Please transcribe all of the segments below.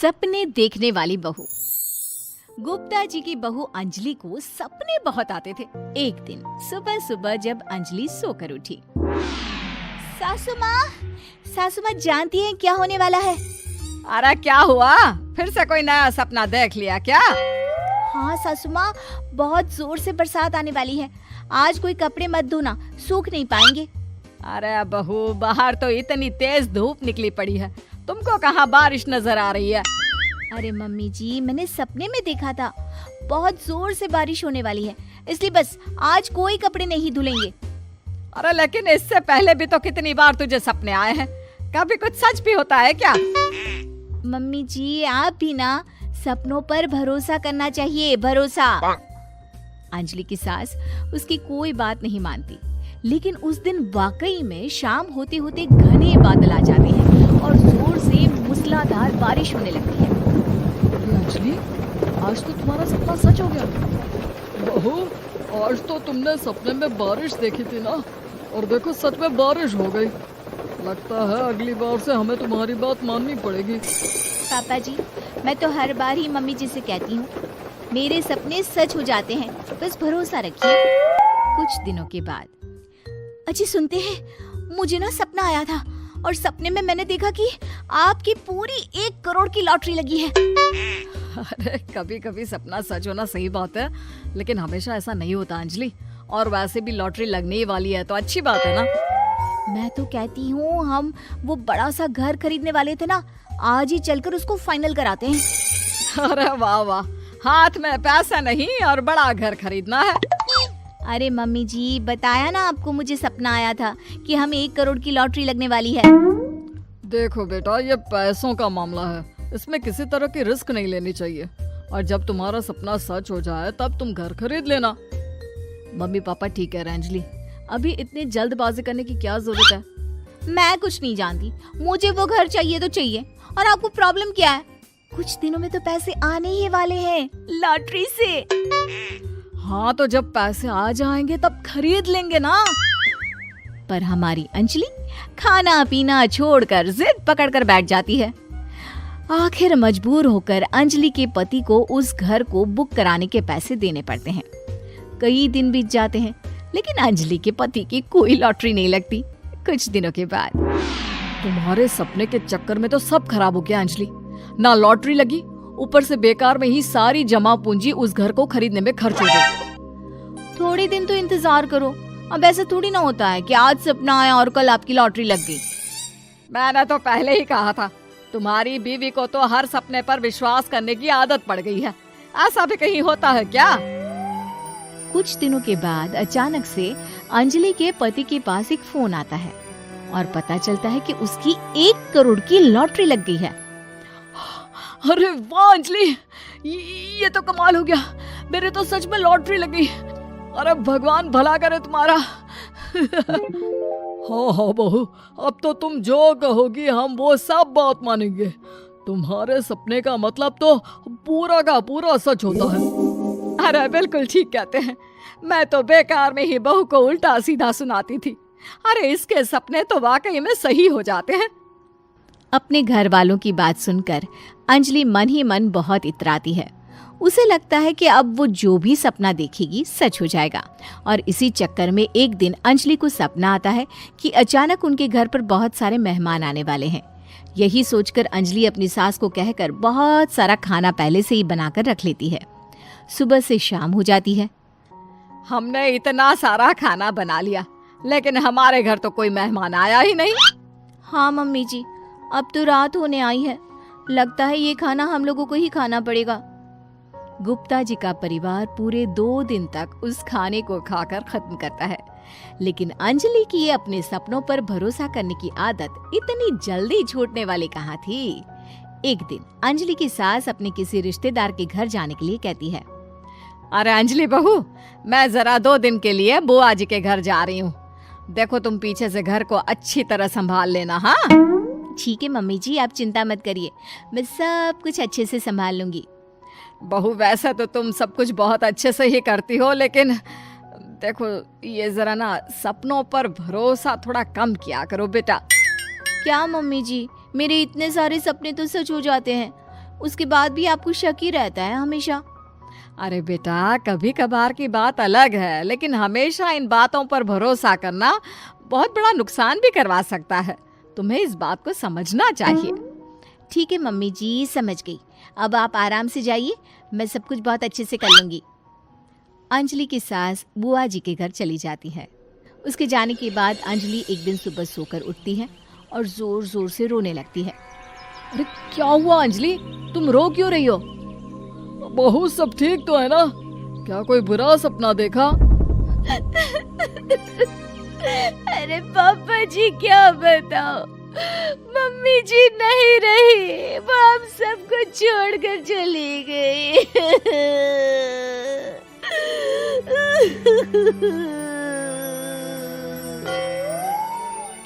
सपने देखने वाली बहू। गुप्ता जी की बहू अंजलि को सपने बहुत आते थे। एक दिन सुबह सुबह जब अंजलि सोकर उठी, सासू माँ जानती हैं क्या होने वाला है? अरे क्या हुआ, फिर से कोई नया सपना देख लिया क्या? हाँ सासू माँ, बहुत जोर से बरसात आने वाली है। आज कोई कपड़े मत धोना, सूख नहीं पाएंगे। अरे बहू, बाहर तो इतनी तेज धूप निकली पड़ी है, तुमको कहाँ बारिश नजर आ रही है? अरे मम्मी जी, मैंने सपने में देखा था बहुत जोर से बारिश होने वाली है, इसलिए बस आज कोई कपड़े नहीं धुलेंगे। अरे लेकिन इससे पहले भी तो कितनी बार तुझे सपने आए हैं, कभी कुछ सच भी होता है क्या? मम्मी जी, आप भी ना सपनों पर भरोसा करना चाहिए, भरोसा। अंजलि की सास उसकी कोई बात नहीं मानती, लेकिन उस दिन वाकई में शाम होते होते घने बादल आ जाते हैं और जोर से मूसलाधार बारिश होने लगती है। अंजलि, आज तो तुम्हारा सपना सच हो गया। बहू, आज तो तुमने सपने में बारिश देखी थी ना, और देखो सच में बारिश हो गई। लगता है अगली बार से हमें तुम्हारी बात माननी पड़ेगी। पापा जी, मैं तो हर बार ही मम्मी जी से कहती हूँ, मेरे सपने सच हो जाते हैं, बस भरोसा रखिए। कुछ दिनों के बाद, अजी सुनते हैं, मुझे ना सपना आया था और सपने में मैंने देखा कि आपकी पूरी 1 करोड़ की लॉटरी लगी है। अरे कभी कभी सपना सच होना सही बात है, लेकिन हमेशा ऐसा नहीं होता अंजलि। और वैसे भी लॉटरी लगने ही वाली है तो अच्छी बात है ना। मैं तो कहती हूँ, हम वो बड़ा सा घर खरीदने वाले थे ना, आज ही चलकर उसको फाइनल कराते हैं। अरे वाह वाह, हाथ में पैसा नहीं और बड़ा घर खरीदना है। अरे मम्मी जी, बताया ना आपको, मुझे सपना आया था कि हमें 1 करोड़ की लॉटरी लगने वाली है। देखो बेटा, ये पैसों का मामला है, इसमें किसी तरह की रिस्क नहीं लेनी चाहिए। और जब तुम्हारा सपना सच हो जाए तब तुम घर खरीद लेना। मम्मी पापा ठीक है अंजलि, अभी इतनी जल्दबाजी करने की क्या जरूरत है? मैं कुछ नहीं जानती, मुझे वो घर चाहिए तो चाहिए। और आपको प्रॉब्लम क्या है? कुछ दिनों में तो पैसे आने ही वाले हैं लॉटरी से। हाँ तो जब पैसे आ जाएंगे तब खरीद लेंगे ना। पर हमारी अंजलि खाना पीना छोड़कर जिद पकड़कर बैठ जाती है। आखिर मजबूर होकर अंजलि के पति को उस घर को बुक कराने के पैसे देने पड़ते हैं। कई दिन बीत जाते हैं, लेकिन अंजलि के पति की कोई लॉटरी नहीं लगती। कुछ दिनों के बाद, तुम्हारे सपने के चक्कर में तो सब खराब हो गया अंजलि। ना लॉटरी लगी, ऊपर से बेकार में ही सारी जमा पूंजी उस घर को खरीदने में खर्च हो गई। थोड़ी दिन तो इंतजार करो, अब ऐसा थोड़ी ना होता है कि आज सपना आया और कल आपकी लॉटरी लग गई। मैंने तो पहले ही कहा था, तुम्हारी बीवी को तो हर सपने पर विश्वास करने की आदत पड़ गई है। ऐसा भी कहीं होता है क्या? कुछ दिनों के बाद अचानक से अंजलि के पति के पास एक फोन आता है और पता चलता है कि उसकी 1 करोड़ की लॉटरी लग गई है। अरे वाह अंजलि, ये तो कमाल हो गया, मेरे तो सच में लॉटरी लगी। अरे भगवान भला करे तुम्हारा। हाँ हाँ बहू, अब तो तुम जो कहोगी हम वो सब बात मानेंगे। तुम्हारे सपने का मतलब तो पूरा का पूरा सच होता है। अरे बिल्कुल ठीक कहते हैं, मैं तो बेकार में ही बहू को उल्टा सीधा सुनाती थी। अरे इसके सपने तो वाकई में सही हो जाते हैं। अपने घर वालों की बात सुनकर अंजलि मन ही मन बहुत इतराती है। उसे लगता है कि अब वो जो भी सपना देखेगी सच हो जाएगा। और इसी चक्कर में एक दिन अंजलि को सपना आता है कि अचानक उनके घर पर बहुत सारे मेहमान आने वाले हैं। यही सोचकर अंजलि अपनी सास को कहकर बहुत सारा खाना पहले से ही बनाकर रख लेती है। सुबह से शाम हो जाती है। हमने इतना सारा खाना बना लिया, लेकिन हमारे घर तो कोई मेहमान आया ही नहीं। हाँ मम्मी जी, अब तो रात होने आई है, लगता है ये खाना हम लोगों को ही खाना पड़ेगा। गुप्ता जी का परिवार पूरे 2 दिन तक उस खाने को खाकर खत्म करता है, लेकिन अंजलि की ये अपने सपनों पर भरोसा करने की आदत इतनी जल्दी छूटने वाली कहाँ थी। एक दिन अंजलि की सास अपने किसी रिश्तेदार के घर जाने के लिए कहती है, अरे अंजलि बहू, मैं जरा 2 दिन के लिए बुआ जी के घर जा रही हूँ। देखो तुम पीछे से घर को अच्छी तरह संभाल लेना। हाँ ठीक है मम्मी जी, आप चिंता मत करिए, मैं सब कुछ अच्छे से संभाल लूंगी। बहू, वैसे तो तुम सब कुछ बहुत अच्छे से ही करती हो, लेकिन देखो ये जरा ना सपनों पर भरोसा थोड़ा कम किया करो बेटा। क्या मम्मी जी, मेरे इतने सारे सपने तो सच हो जाते हैं, उसके बाद भी आपको शक ही रहता है हमेशा। अरे बेटा, कभी कभार की बात अलग है, लेकिन हमेशा इन बातों पर भरोसा करना बहुत बड़ा नुकसान भी करवा सकता है। तुम्हें इस बात को समझना चाहिए। ठीक है मम्मी जी, समझ गई। अब आप आराम से जाइए, मैं सब कुछ बहुत अच्छे से कर लूंगी। अंजलि की सास बुआ जी के घर चली जाती है। उसके जाने के बाद अंजलि एक दिन सुबह सोकर उठती है और जोर जोर से रोने लगती है। अरे क्या हुआ अंजलि, तुम रो क्यों रही हो? बहू सब ठीक तो है ना? क्या कोई बुरा सपना देखा? अरे पापा जी क्या बताओ, मम्मी जी नहीं रही, वो हम सबको छोड़कर चली गई।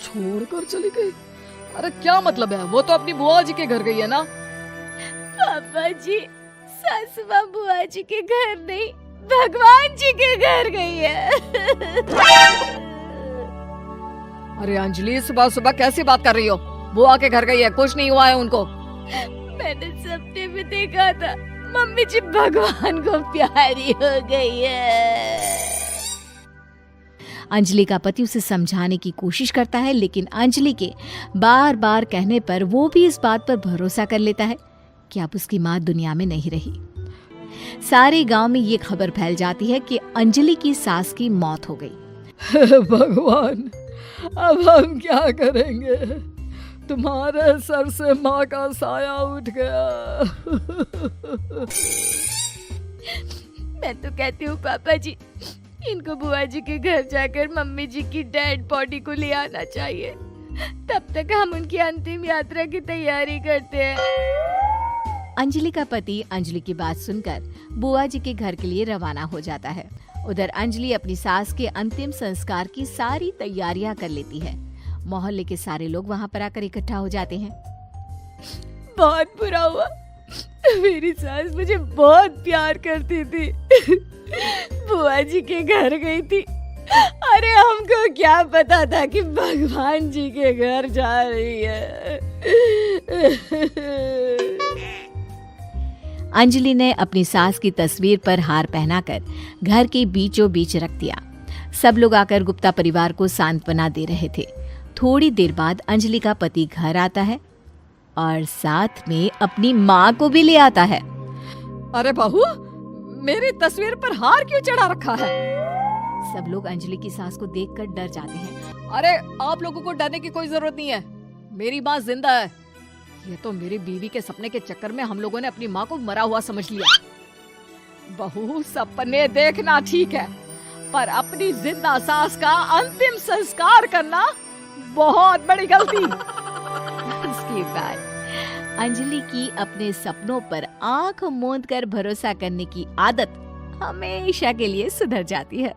छोड़कर चली गई? अरे क्या मतलब है? वो तो अपनी बुआ जी के घर गई है ना? पापा जी, सासू माँ बुआ जी के घर नहीं, भगवान जी के घर गई है। अरे अंजलि, सुबह सुबह कैसी बात कर रही हो? बुआ के घर गई है, कुछ नहीं हुआ है उनको। मैंने सपने में देखा था, मम्मी जी भगवान को प्यारी हो गई है। अंजलि का पति उसे समझाने की कोशिश करता है, लेकिन अंजलि के बार बार कहने पर वो भी इस बात पर भरोसा कर लेता है कि अब उसकी माँ दुनिया में नहीं रही। सारे गांव में ये खबर फैल जाती है कि अंजलि की सास की मौत हो गई। भगवान, अब हम क्या करेंगे? तुम्हारे सर से माँ का साया उठ गया। मैं तो कहती हूँ पापा जी, इनको बुआ जी के घर जाकर मम्मी जी की डेड बॉडी को ले आना चाहिए, तब तक हम उनकी अंतिम यात्रा की तैयारी करते हैं। अंजलि का पति अंजलि की बात सुनकर बुआ जी के घर के लिए रवाना हो जाता है। उधर अंजलि अपनी सास के अंतिम संस्कार की सारी तैयारियां कर लेती है। मोहल्ले के सारे लोग वहां पर आकर इकट्ठा हो जाते हैं। बहुत बुरा हुआ, मेरी सास मुझे बहुत प्यार करती थी, बुआ जी के घर गई थी। अरे हमको क्या पता था कि भगवान जी के घर जा रही है। अंजलि ने अपनी सास की तस्वीर पर हार पहनाकर घर के बीचों बीच रख दिया। सब लोग आकर गुप्ता परिवार को सांत्वना दे रहे थे। थोड़ी देर बाद अंजलि का पति घर आता है और साथ में अपनी माँ को भी ले आता है। अरे बहू, मेरी तस्वीर पर हार क्यों चढ़ा रखा है? सब लोग अंजलि की सास को देखकर डर जाते हैं। अरे आप लोगों को डरने की कोई जरूरत नहीं है, मेरी माँ जिंदा है। ये तो मेरी बीवी के सपने के चक्कर में हम लोगों ने अपनी माँ को मरा हुआ समझ लिया। बहू, सपने देखना ठीक है, पर अपनी जिंदा सास का अंतिम संस्कार करना बहुत बड़ी गलती। उसके बाद अंजलि की अपने सपनों पर आंख मूंद कर भरोसा करने की आदत हमेशा के लिए सुधर जाती है।